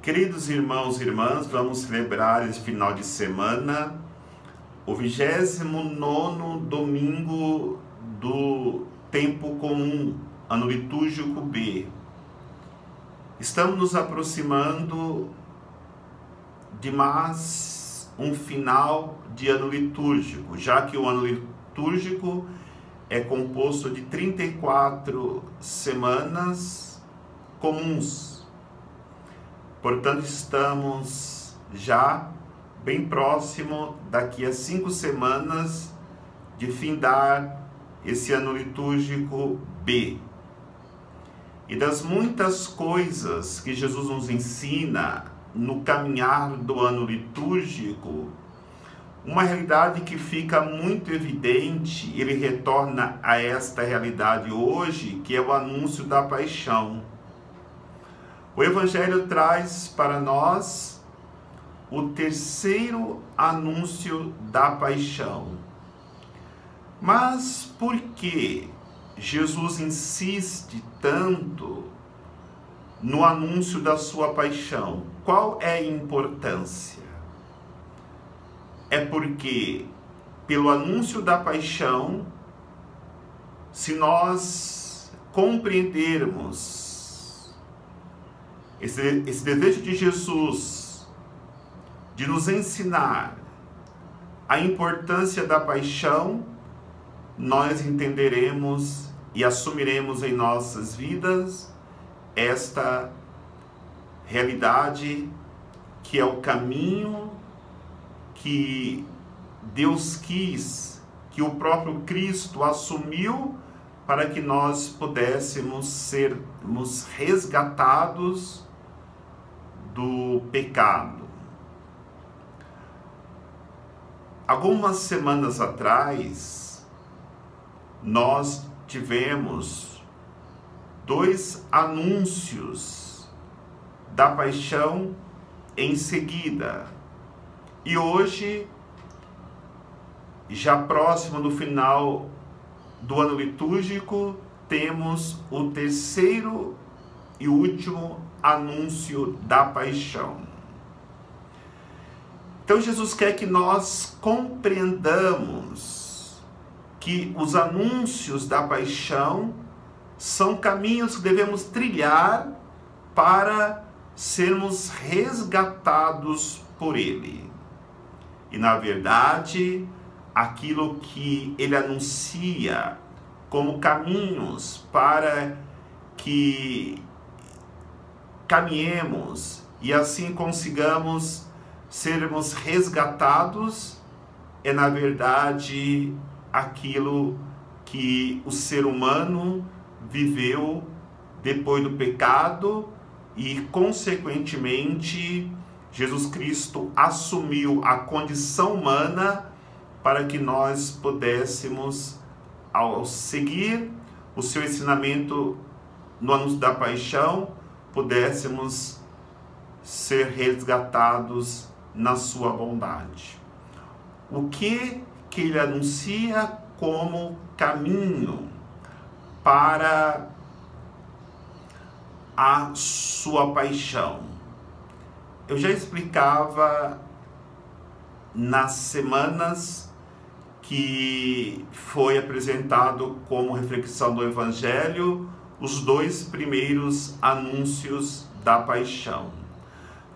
Queridos irmãos e irmãs, vamos celebrar esse final de semana o 29º domingo do tempo comum, ano litúrgico B. Estamos nos aproximando de mais um final de ano litúrgico, já que o ano litúrgico é composto de 34 semanas comuns. Portanto, estamos já bem próximo, daqui a 5 semanas, de findar esse ano litúrgico B. E das muitas coisas que Jesus nos ensina no caminhar do ano litúrgico, uma realidade que fica muito evidente, ele retorna a esta realidade hoje, que é o anúncio da paixão. O Evangelho traz para nós o terceiro anúncio da paixão. Mas por que Jesus insiste tanto no anúncio da sua paixão? Qual é a importância? É porque, pelo anúncio da paixão, se nós compreendermos esse desejo de Jesus de nos ensinar a importância da paixão, nós entenderemos e assumiremos em nossas vidas esta realidade que é o caminho que Deus quis, que o próprio Cristo assumiu para que nós pudéssemos sermos resgatados do pecado. Algumas semanas atrás, nós tivemos 2 anúncios da paixão em seguida. E hoje, já próximo do final do ano litúrgico, temos o terceiro e último anúncio da paixão. Então Jesus quer que nós compreendamos que os anúncios da paixão são caminhos que devemos trilhar para sermos resgatados por Ele. E na verdade, aquilo que Ele anuncia como caminhos para que caminhemos e assim consigamos sermos resgatados, é na verdade aquilo que o ser humano viveu depois do pecado e, consequentemente, Jesus Cristo assumiu a condição humana para que nós pudéssemos, ao seguir o seu ensinamento no anúncio da paixão, pudéssemos ser resgatados na sua bondade. O que ele anuncia como caminho para a sua paixão? Eu já explicava nas semanas que foi apresentado como reflexão do Evangelho os 2 primeiros anúncios da paixão.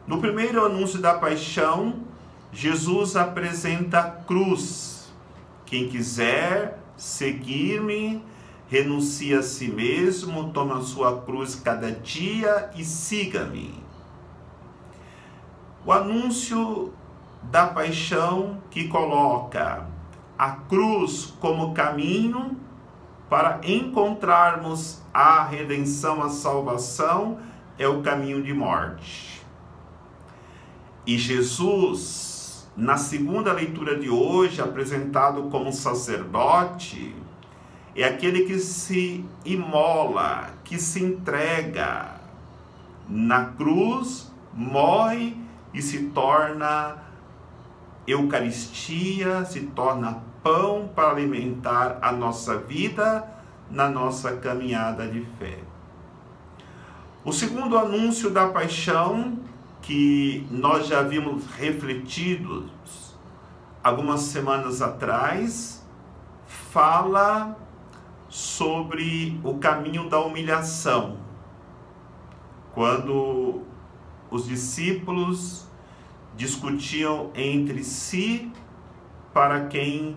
No primeiro anúncio da paixão, Jesus apresenta a cruz. Quem quiser seguir-me, renuncie a si mesmo, tome a sua cruz cada dia e siga-me. O anúncio da paixão, que coloca a cruz como caminho para encontrarmos a redenção, a salvação, é o caminho de morte. E Jesus, na segunda leitura de hoje, apresentado como sacerdote, é aquele que se imola, que se entrega na cruz, morre e se torna Eucaristia, se torna pão para alimentar a nossa vida na nossa caminhada de fé. O segundo anúncio da paixão que nós já havíamos refletido algumas semanas atrás, fala sobre o caminho da humilhação. Quando os discípulos discutiam entre si para quem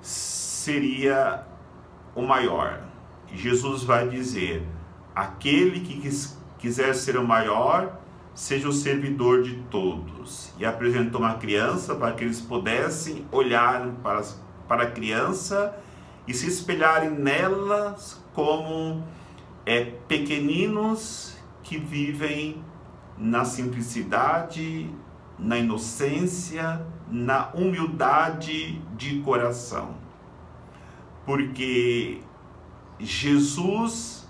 seria o maior. E Jesus vai dizer: aquele que quiser ser o maior, seja o servidor de todos. E apresentou uma criança para que eles pudessem olhar para a criança e se espelharem nelas como pequeninos que vivem na simplicidade, na inocência, na humildade de coração. Porque Jesus,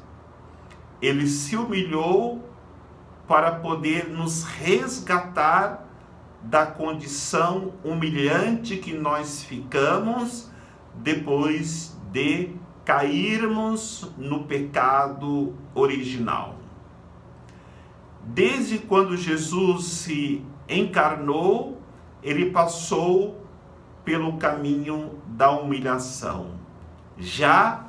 ele se humilhou para poder nos resgatar da condição humilhante que nós ficamos depois de cairmos no pecado original. Desde quando Jesus se encarnou, ele passou pelo caminho da humilhação. Já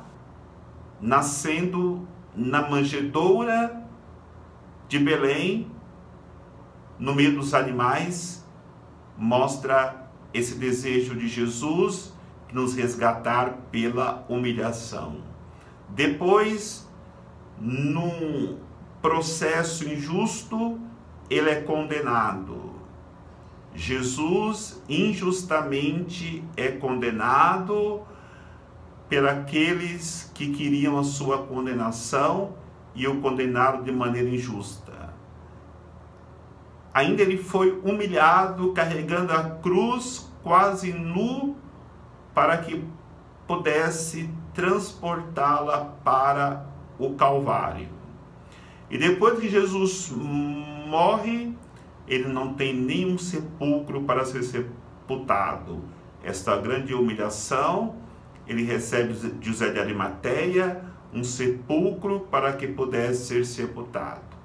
nascendo na manjedoura de Belém, no meio dos animais, mostra esse desejo de Jesus de nos resgatar pela humilhação. Depois, num processo injusto, ele é condenado. Jesus injustamente é condenado por aqueles que queriam a sua condenação e o condenaram de maneira injusta. Ainda ele foi humilhado, carregando a cruz quase nu, para que pudesse transportá-la para o Calvário. E depois que Jesus morre, ele não tem nenhum sepulcro para ser sepultado. Esta grande humilhação, ele recebe José de Arimateia, um sepulcro para que pudesse ser sepultado.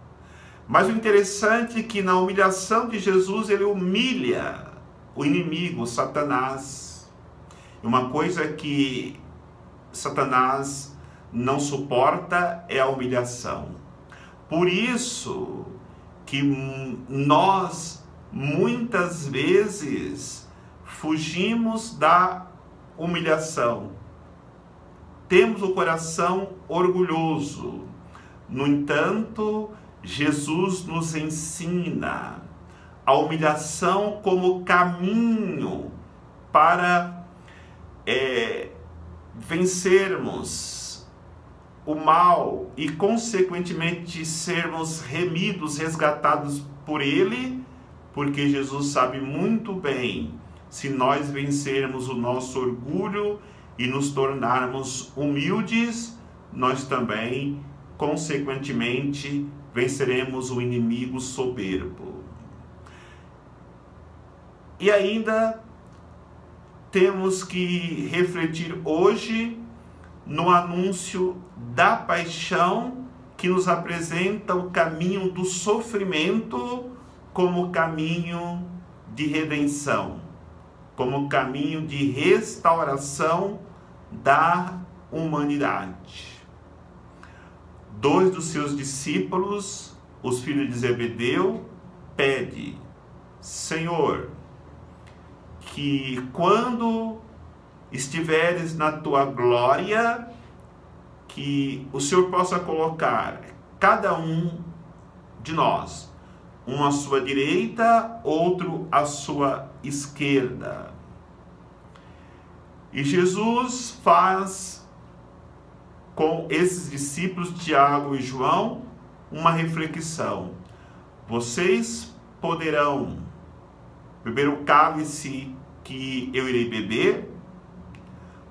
Mas o interessante é que na humilhação de Jesus, ele humilha o inimigo, Satanás. Uma coisa que Satanás não suporta é a humilhação. Por isso que nós, muitas vezes, fugimos da humilhação. Temos o coração orgulhoso. No entanto, Jesus nos ensina a humilhação como caminho para vencermos o mal e, consequentemente, sermos remidos, resgatados por Ele, porque Jesus sabe muito bem, se nós vencermos o nosso orgulho e nos tornarmos humildes, nós também, consequentemente, venceremos o inimigo soberbo. E ainda temos que refletir hoje no anúncio da paixão, que nos apresenta o caminho do sofrimento como caminho de redenção, como caminho de restauração da humanidade. 2 dos seus discípulos, os filhos de Zebedeu, pede: Senhor, que quando estiveres na tua glória, que o Senhor possa colocar cada um de nós, um à sua direita, outro à sua esquerda. E Jesus faz com esses discípulos, Tiago e João, uma reflexão. Vocês poderão beber o cálice que eu irei beber?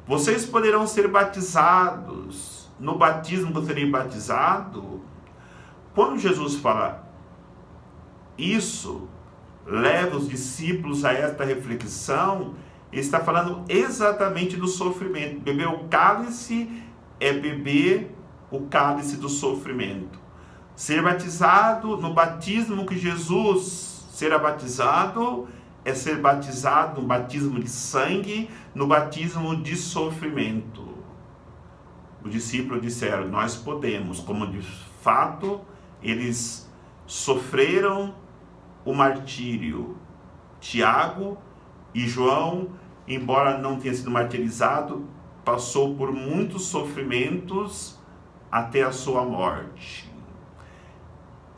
Vocês poderão ser batizados? No batismo eu serei batizado? Quando Jesus fala isso, leva os discípulos a esta reflexão, ele está falando exatamente do sofrimento. Beber o cálice é beber o cálice do sofrimento. Ser batizado no batismo que Jesus será batizado é ser batizado no batismo de sangue, no batismo de sofrimento. Os discípulos disseram: nós podemos, como de fato eles sofreram o martírio. Tiago e João, embora não tenha sido martirizado, passou por muitos sofrimentos até a sua morte.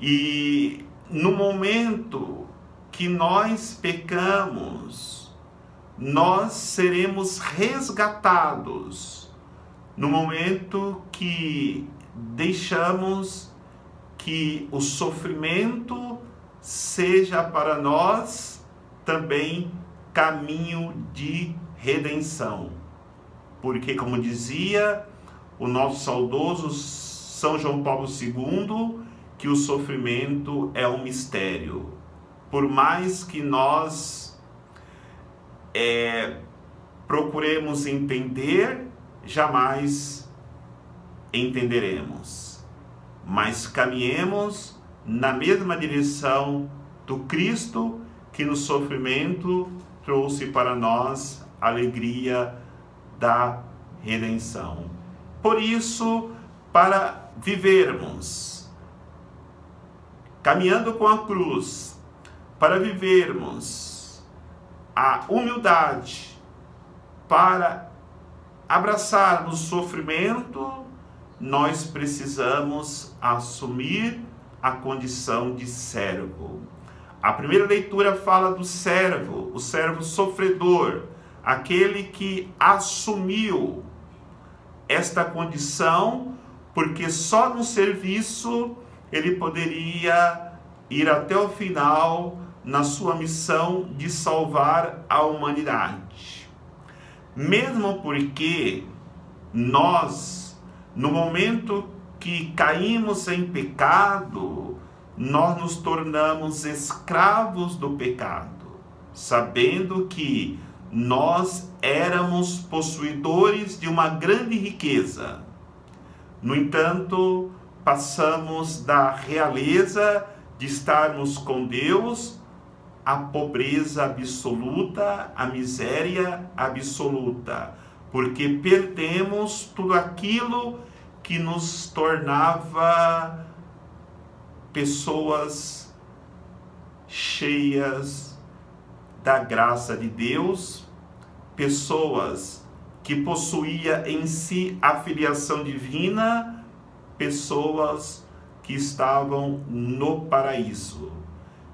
E no momento que nós pecamos, nós seremos resgatados. No momento que deixamos que o sofrimento seja para nós também caminho de redenção. Porque, como dizia o nosso saudoso São João Paulo II, que o sofrimento é um mistério. Por mais que nós procuremos entender, jamais entenderemos. Mas caminhemos na mesma direção do Cristo, que no sofrimento trouxe para nós a alegria da redenção. Por isso, para vivermos caminhando com a cruz, para vivermos a humildade, para abraçarmos o sofrimento, nós precisamos assumir a condição de servo. A primeira leitura fala do servo, o servo sofredor, aquele que assumiu esta condição, porque só no serviço ele poderia ir até o final na sua missão de salvar a humanidade. Mesmo porque nós, no momento que caímos em pecado, nós nos tornamos escravos do pecado, sabendo que nós éramos possuidores de uma grande riqueza. No entanto, passamos da realeza de estarmos com Deus à pobreza absoluta, à miséria absoluta, porque perdemos tudo aquilo que nos tornava pessoas cheias da graça de Deus, pessoas que possuíam em si a filiação divina, pessoas que estavam no paraíso.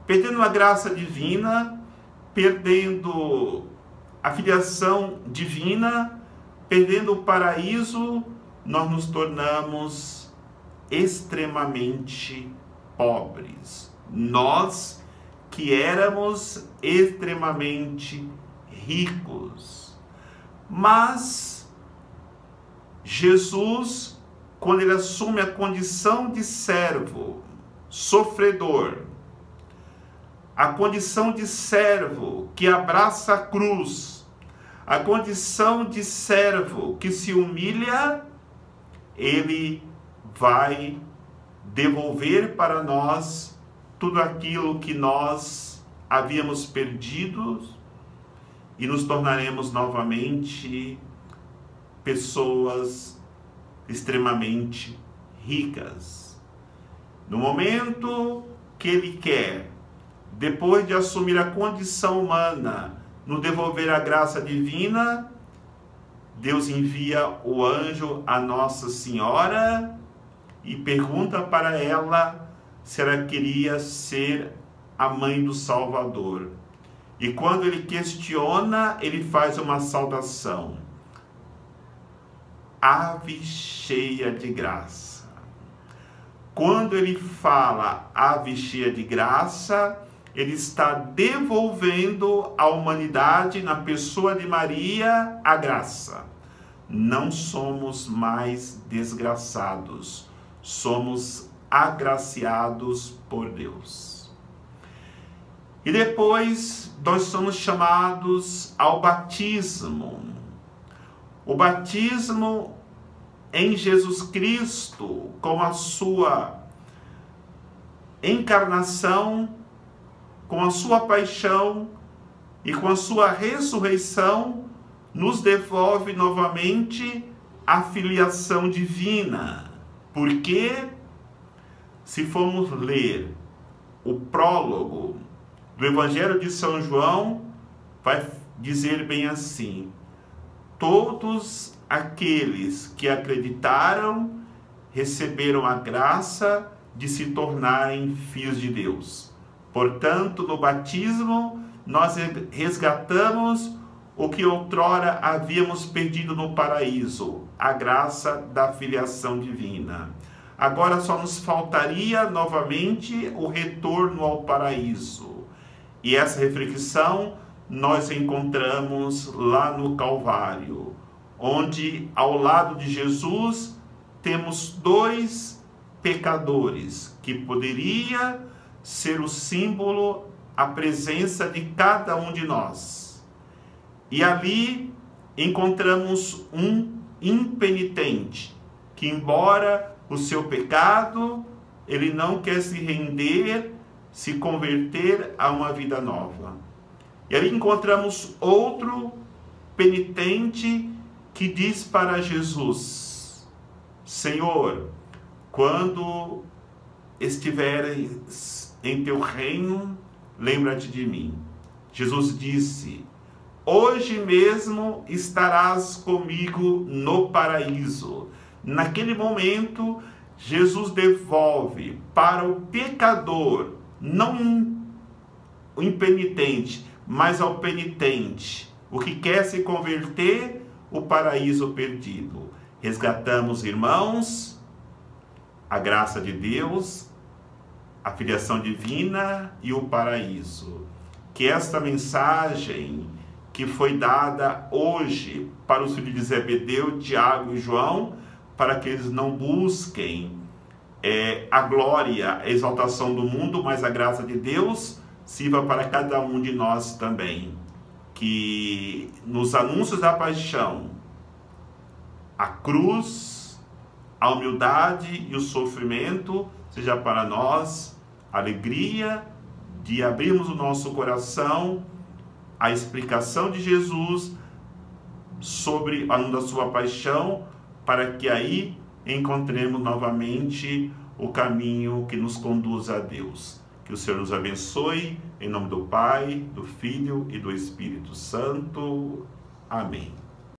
Perdendo a graça divina, perdendo a filiação divina, perdendo o paraíso, nós nos tornamos extremamente pobres. Nós que éramos extremamente ricos. Mas Jesus, quando ele assume a condição de servo, sofredor, a condição de servo que abraça a cruz, a condição de servo que se humilha, ele vai devolver para nós tudo aquilo que nós havíamos perdido e nos tornaremos novamente pessoas extremamente ricas. No momento que ele quer, depois de assumir a condição humana, nos devolver a graça divina, Deus envia o anjo a Nossa Senhora e pergunta para ela se ela queria ser a mãe do Salvador. E quando ele questiona, ele faz uma saudação: Ave cheia de graça. Quando ele fala ave cheia de graça, ele está devolvendo à humanidade, na pessoa de Maria, a graça. Não somos mais desgraçados, somos agraciados por Deus. E depois nós somos chamados ao batismo. O batismo em Jesus Cristo, com a sua encarnação, com a sua paixão e com a sua ressurreição, nos devolve novamente a filiação divina. Porque, se formos ler o prólogo do Evangelho de São João, vai dizer bem assim: todos aqueles que acreditaram receberam a graça de se tornarem filhos de Deus. Portanto, no batismo, nós resgatamos o que outrora havíamos perdido no paraíso, a graça da filiação divina. Agora só nos faltaria novamente o retorno ao paraíso. E essa reflexão nós encontramos lá no Calvário, onde ao lado de Jesus temos dois pecadores, que poderia ser o símbolo, a presença de cada um de nós. E ali encontramos um impenitente, que embora o seu pecado, ele não quer se render, se converter a uma vida nova. E ali encontramos outro penitente que diz para Jesus: Senhor, quando estiveres em teu reino, lembra-te de mim. Jesus disse: hoje mesmo estarás comigo no paraíso. Naquele momento, Jesus devolve para o pecador, não o impenitente, mas ao penitente, o que quer se converter, o paraíso perdido. Resgatamos, irmãos, a graça de Deus, a filiação divina e o paraíso. Que esta mensagem que foi dada hoje para os filhos de Zebedeu, Tiago e João, para que eles não busquem a glória, a exaltação do mundo, mas a graça de Deus, sirva para cada um de nós também. Que nos anúncios da paixão, a cruz, a humildade e o sofrimento seja para nós a alegria de abrirmos o nosso coração à explicação de Jesus sobre o anúncio da sua paixão, para que aí encontremos novamente o caminho que nos conduz a Deus. Que o Senhor nos abençoe, em nome do Pai, do Filho e do Espírito Santo. Amém.